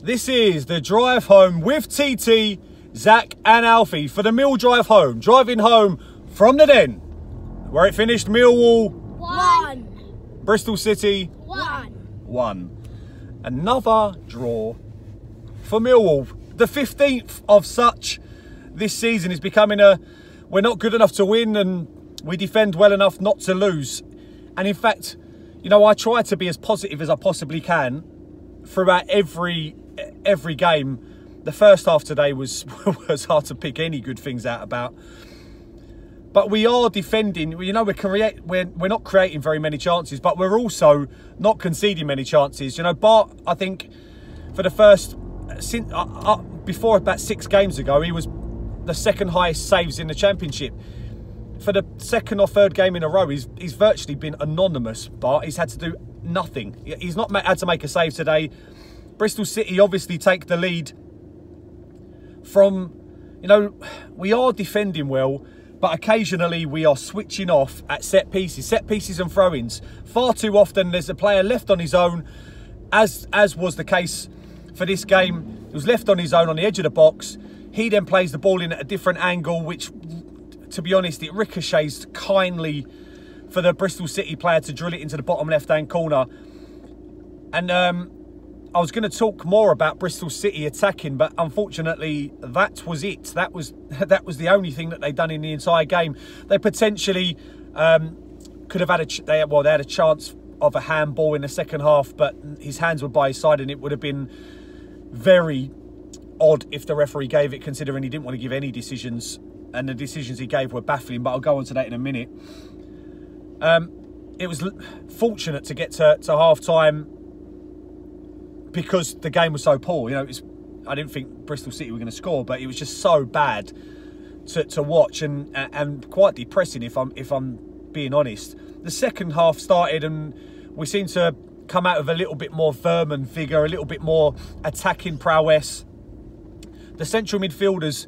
This is the drive home with TT, Zach and Alfie for the Mill drive home. Driving home from the Den, where it finished Millwall 1. Bristol City 1. Another draw for Millwall. The 15th of such this season is becoming we're not good enough to win and we defend well enough not to lose. And in fact, you know, I try to be as positive as I possibly can throughout every game. The first half today was hard to pick any good things out about. But we are defending. You know, we're not creating very many chances, but we're also not conceding many chances. You know, Bart, I think, for the first before about 6 games ago, he was the second highest saves in the Championship. For the second or third game in a row, he's virtually been anonymous. Bart, he's had to do nothing. He's not had to make a save today. Bristol City obviously take the lead from, you know, we are defending well, but occasionally we are switching off at set pieces and throw-ins. Far too often there's a player left on his own, as was the case for this game. He was left on his own on the edge of the box. He then plays the ball in at a different angle, which, to be honest, it ricochets kindly for the Bristol City player to drill it into the bottom left-hand corner. And I was going to talk more about Bristol City attacking, but unfortunately, that was it. That was the only thing that they'd done in the entire game. They potentially could have had they had a chance of a handball in the second half, but his hands were by his side, and it would have been very odd if the referee gave it, considering he didn't want to give any decisions, and the decisions he gave were baffling. But I'll go on to that in a minute. It was fortunate to get to half-time because the game was so poor. You know, I didn't think Bristol City were going to score, but it was just so bad to watch and quite depressing if I'm being honest. The second half started and we seemed to come out with a little bit more vermin vigour, a little bit more attacking prowess. The central midfielders,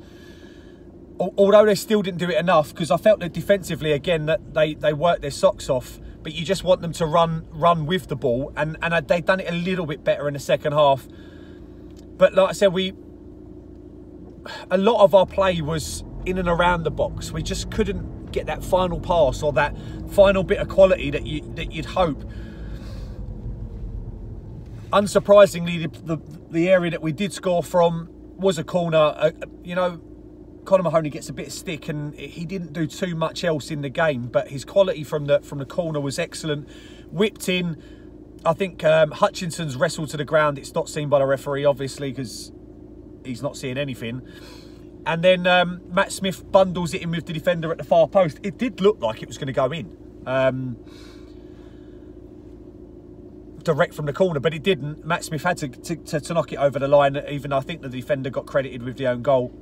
although they still didn't do it enough, because I felt that defensively again that they worked their socks off, but you just want them to run with the ball, and they've done it a little bit better in the second half. But like I said, a lot of our play was in and around the box. We just couldn't get that final pass or that final bit of quality that you'd hope. Unsurprisingly, the area that we did score from was a corner. You know, Conor Mahoney gets a bit of stick, and he didn't do too much else in the game, but his quality from the corner was excellent. Whipped in. I think Hutchinson's wrestled to the ground. It's not seen by the referee, obviously, because he's not seeing anything. And then Matt Smith bundles it in with the defender at the far post. It did look like it was going to go in. Direct from the corner, but it didn't. Matt Smith had to knock it over the line, even though I think the defender got credited with the own goal.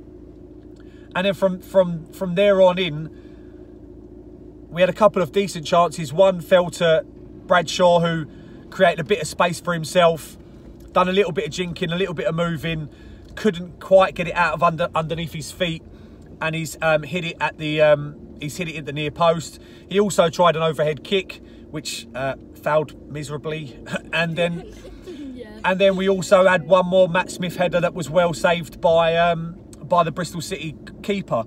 And then from there on in, we had a couple of decent chances. One fell to Bradshaw, who created a bit of space for himself, done a little bit of jinking, a little bit of moving, couldn't quite get it out of underneath his feet, and he's hit it at the near post. He also tried an overhead kick, which fouled miserably, and then we also had one more Matt Smith header that was well saved by the Bristol City keeper.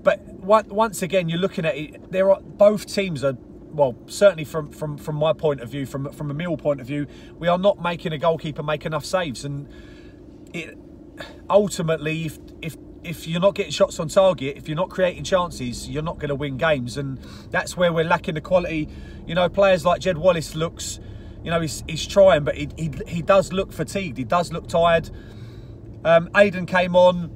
But once again, you're looking at it. Both teams are, well, certainly from my point of view, from a Mill point of view, we are not making a goalkeeper make enough saves, and ultimately, if you're not getting shots on target, if you're not creating chances, you're not going to win games, and that's where we're lacking the quality. You know, players like Jed Wallace looks, you know, he's trying, but he does look fatigued. He does look tired. Aiden came on.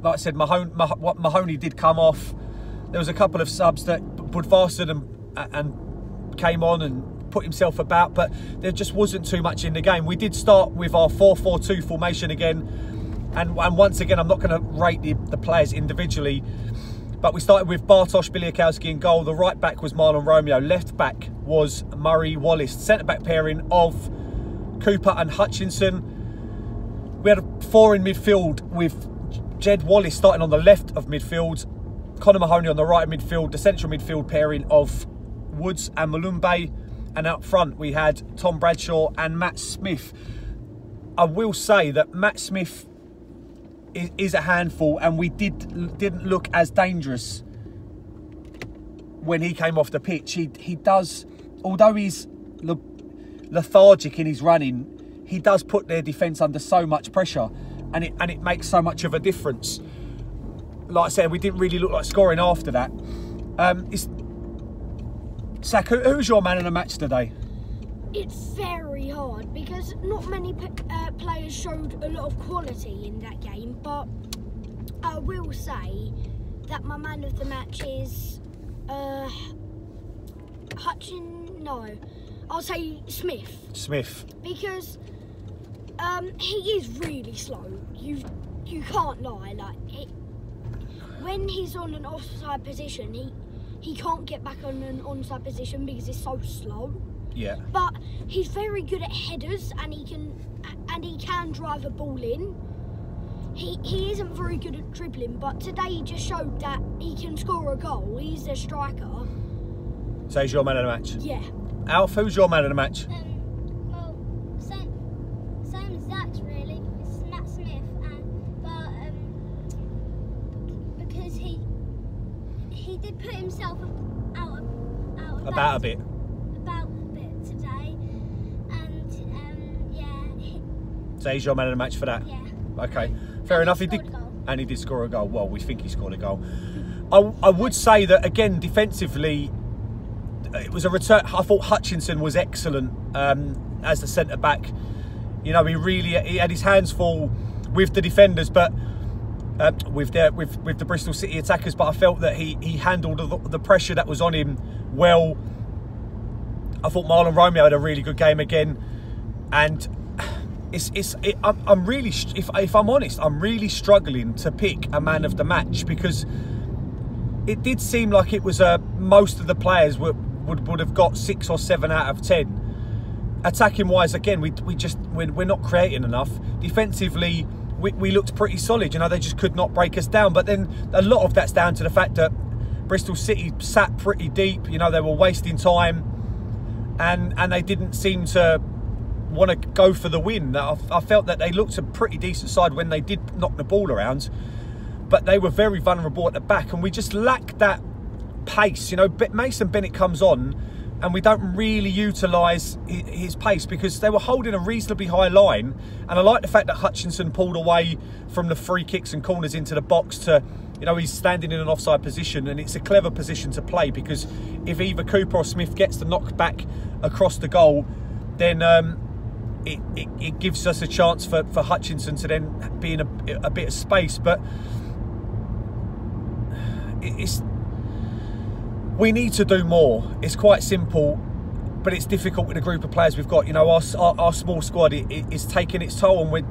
Like I said, Mahoney did come off. There was a couple of subs that Budvarsson and came on and put himself about, but there just wasn't too much in the game. We did start with our 4-4-2 formation again, and once again, I'm not going to rate the players individually, but we started with Bartosz Biliakowski in goal. The right back was Marlon Romeo. Left back was Murray Wallace. Centre back pairing of Cooper and Hutchinson. We had a 4 in midfield with Jed Wallace starting on the left of midfield, Conor Mahoney on the right of midfield, the central midfield pairing of Woods and Malumbe, and up front we had Tom Bradshaw and Matt Smith. I will say that Matt Smith is a handful, and we didn't look as dangerous when he came off the pitch. He does, although he's lethargic in his running, he does put their defence under so much pressure, and it makes so much of a difference. Like I said, we didn't really look like scoring after that. Zach, who's your man of the match today? It's very hard because not many players showed a lot of quality in that game, but I will say that my man of the match is I'll say Smith. Smith. Because he is really slow. You can't lie. When he's on an offside position, he can't get back on an onside position because he's so slow. Yeah. But he's very good at headers, and he can drive a ball in. He isn't very good at dribbling, but today he just showed that he can score a goal. He's a striker. So he's your man of the match? Yeah. Alf, who's your man of the match? Well, same as Zach's really. It's Matt Smith, because he did put himself out About a bit today, and yeah. So he's your man of the match for that? Yeah. Okay, fair enough. He did, and he did score a goal. Well, we think he scored a goal. I would say that again, defensively, it was a return. I thought Hutchinson was excellent as the centre back. You know, he had his hands full with the defenders, but with the Bristol City attackers. But I felt that he handled the pressure that was on him well. I thought Marlon Romeo had a really good game again, and I'm really, if I'm honest, I'm really struggling to pick a man of the match, because it did seem like it was most of the players would have got 6 or 7 out of 10. Attacking wise, again, we're not creating enough. Defensively, we looked pretty solid. You know, they just could not break us down. But then a lot of that's down to the fact that Bristol City sat pretty deep. You know, they were wasting time, and they didn't seem to want to go for the win. I felt that they looked a pretty decent side when they did knock the ball around, but they were very vulnerable at the back, and we just lacked that pace. You know, Mason Bennett comes on and we don't really utilise his pace because they were holding a reasonably high line, and I like the fact that Hutchinson pulled away from the free kicks and corners into the box to, you know, he's standing in an offside position, and it's a clever position to play, because if either Cooper or Smith gets the knock back across the goal, then it gives us a chance for Hutchinson to then be in a bit of space. But we need to do more. It's quite simple, but it's difficult with the group of players we've got. You know, our small squad is taking its toll, and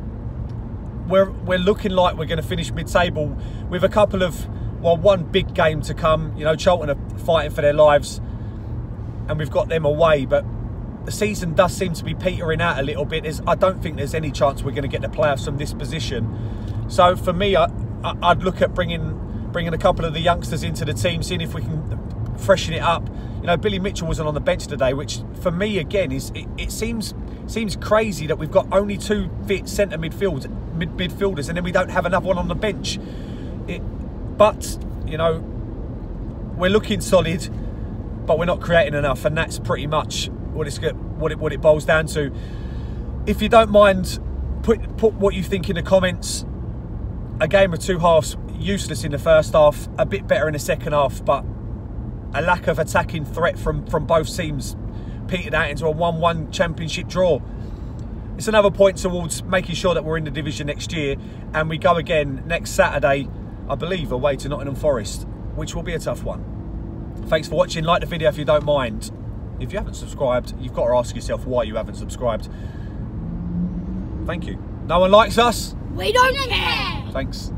we're looking like we're going to finish mid-table with a couple of, well, one big game to come. You know, Charlton are fighting for their lives, and we've got them away, but the season does seem to be petering out a little bit. I don't think there's any chance we're going to get the playoffs from this position. So for me, I'd look at bringing a couple of the youngsters into the team, seeing if we can freshen it up. You know, Billy Mitchell wasn't on the bench today, which for me again it seems crazy that we've got only 2 fit centre midfielders, and then we don't have another one on the bench. But you know, we're looking solid, but we're not creating enough, and that's pretty much what it boils down to. If you don't mind, put what you think in the comments. A game of 2 halves, useless in the first half, a bit better in the second half, but a lack of attacking threat from both teams petered out into a 1-1 championship draw. It's another point towards making sure that we're in the division next year, and we go again next Saturday, I believe, away to Nottingham Forest, which will be a tough one. Thanks for watching. Like the video if you don't mind. If you haven't subscribed, you've got to ask yourself why you haven't subscribed. Thank you. No one likes us? We don't care. Thanks.